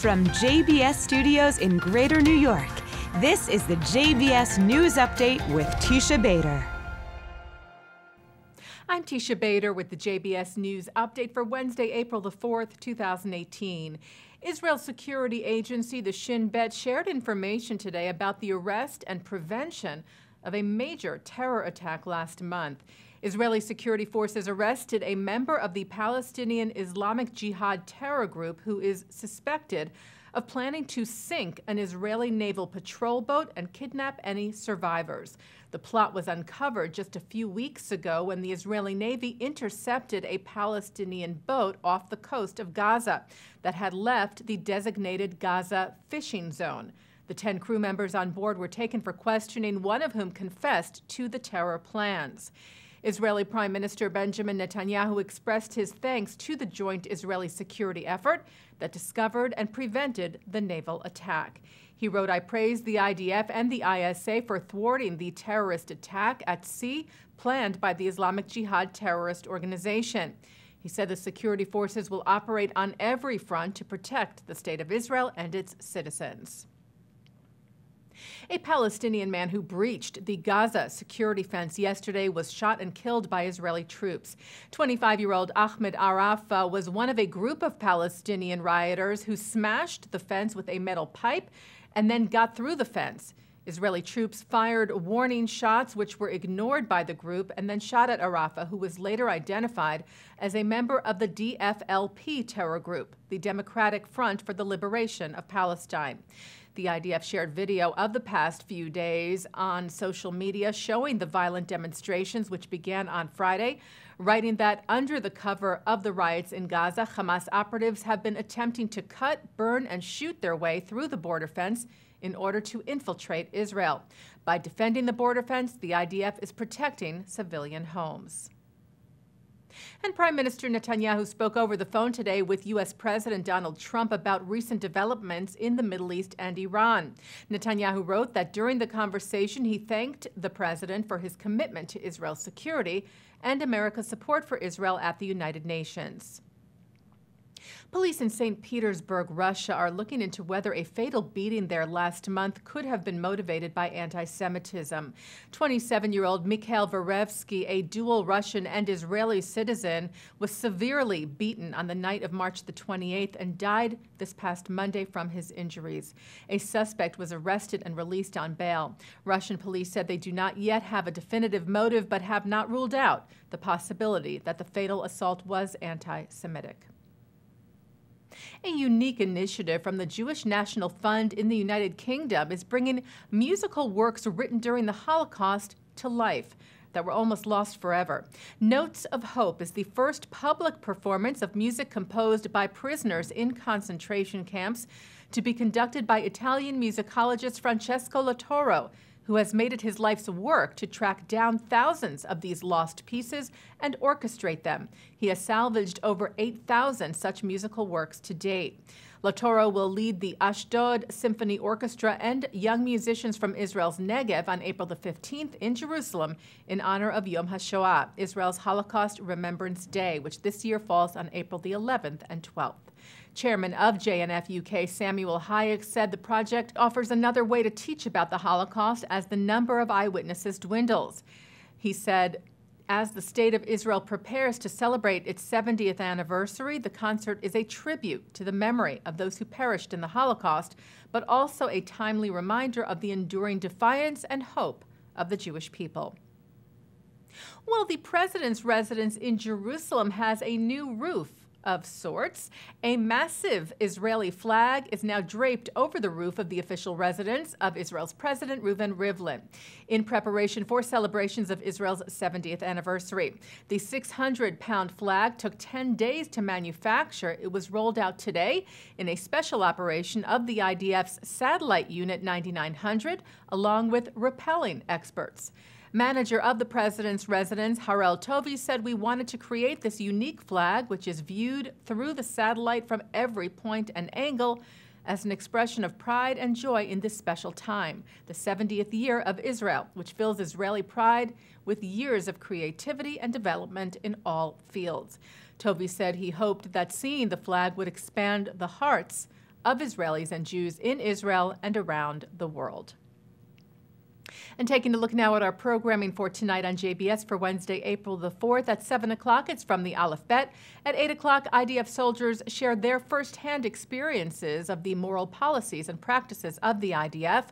From JBS Studios in Greater New York, this is the JBS News Update with Teisha Bader. I'm Teisha Bader with the JBS News Update for Wednesday, April the 4th, 2018. Israel's security agency, the Shin Bet, shared information today about the arrest and prevention of a major terror attack last month. Israeli security forces arrested a member of the Palestinian Islamic Jihad terror group who is suspected of planning to sink an Israeli naval patrol boat and kidnap any survivors. The plot was uncovered just a few weeks ago when the Israeli Navy intercepted a Palestinian boat off the coast of Gaza that had left the designated Gaza fishing zone. The 10 crew members on board were taken for questioning, one of whom confessed to the terror plans. Israeli Prime Minister Benjamin Netanyahu expressed his thanks to the joint Israeli security effort that discovered and prevented the naval attack. He wrote, "I praise the IDF and the ISA for thwarting the terrorist attack at sea planned by the Islamic Jihad terrorist organization." He said the security forces will operate on every front to protect the State of Israel and its citizens. A Palestinian man who breached the Gaza security fence yesterday was shot and killed by Israeli troops. 25-year-old Ahmed Araf was one of a group of Palestinian rioters who smashed the fence with a metal pipe and then got through the fence. Israeli troops fired warning shots, which were ignored by the group, and then shot at Arafah, who was later identified as a member of the DFLP terror group, the Democratic Front for the Liberation of Palestine. The IDF shared video of the past few days on social media showing the violent demonstrations, which began on Friday, writing that under the cover of the riots in Gaza, Hamas operatives have been attempting to cut, burn, and shoot their way through the border fence in order to infiltrate Israel. By defending the border fence, the IDF is protecting civilian homes. And Prime Minister Netanyahu spoke over the phone today with U.S. President Donald Trump about recent developments in the Middle East and Iran. Netanyahu wrote that during the conversation, he thanked the president for his commitment to Israel's security and America's support for Israel at the United Nations. Police in St. Petersburg, Russia, are looking into whether a fatal beating there last month could have been motivated by anti-Semitism. 27-year-old Mikhail Verevsky, a dual Russian and Israeli citizen, was severely beaten on the night of March the 28th and died this past Monday from his injuries. A suspect was arrested and released on bail. Russian police said they do not yet have a definitive motive, but have not ruled out the possibility that the fatal assault was anti-Semitic. A unique initiative from the Jewish National Fund in the United Kingdom is bringing musical works written during the Holocaust to life that were almost lost forever. Notes of Hope is the first public performance of music composed by prisoners in concentration camps to be conducted by Italian musicologist Francesco Latoro, who has made it his life's work to track down thousands of these lost pieces and orchestrate them. He has salvaged over 8,000 such musical works to date. Latoro will lead the Ashdod Symphony Orchestra and young musicians from Israel's Negev on April the 15th in Jerusalem in honor of Yom HaShoah, Israel's Holocaust Remembrance Day, which this year falls on April the 11th and 12th. Chairman of JNF UK, Samuel Hayek, said the project offers another way to teach about the Holocaust as the number of eyewitnesses dwindles. He said, as the State of Israel prepares to celebrate its 70th anniversary, the concert is a tribute to the memory of those who perished in the Holocaust, but also a timely reminder of the enduring defiance and hope of the Jewish people. Well, the president's residence in Jerusalem has a new roof of sorts. A massive Israeli flag is now draped over the roof of the official residence of Israel's President Reuven Rivlin in preparation for celebrations of Israel's 70th anniversary. The 600-pound flag took 10 days to manufacture. It was rolled out today in a special operation of the IDF's Satellite Unit 9900, along with rappelling experts. Manager of the president's residence, Harel Tovi, said, "We wanted to create this unique flag, which is viewed through the satellite from every point and angle as an expression of pride and joy in this special time, the 70th year of Israel, which fills Israeli pride with years of creativity and development in all fields." Tovi said he hoped that seeing the flag would expand the hearts of Israelis and Jews in Israel and around the world. And taking a look now at our programming for tonight on JBS for Wednesday, April the 4th. At 7 o'clock, it's From the Aleph Bet. At 8 o'clock, IDF soldiers shared their firsthand experiences of the moral policies and practices of the IDF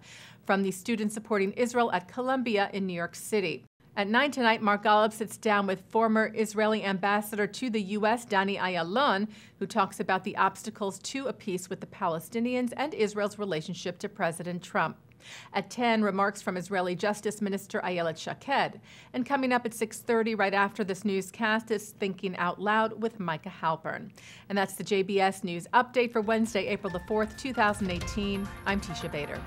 from the students supporting Israel at Columbia in New York City. At 9 tonight, Mark Golub sits down with former Israeli ambassador to the U.S., Danny Ayalon, who talks about the obstacles to a peace with the Palestinians and Israel's relationship to President Trump. At 10, remarks from Israeli Justice Minister Ayelet Shaked. And coming up at 6:30, right after this newscast, is Thinking Out Loud with Micah Halpern. And that's the JBS News Update for Wednesday, April the 4th, 2018. I'm Teisha Bader.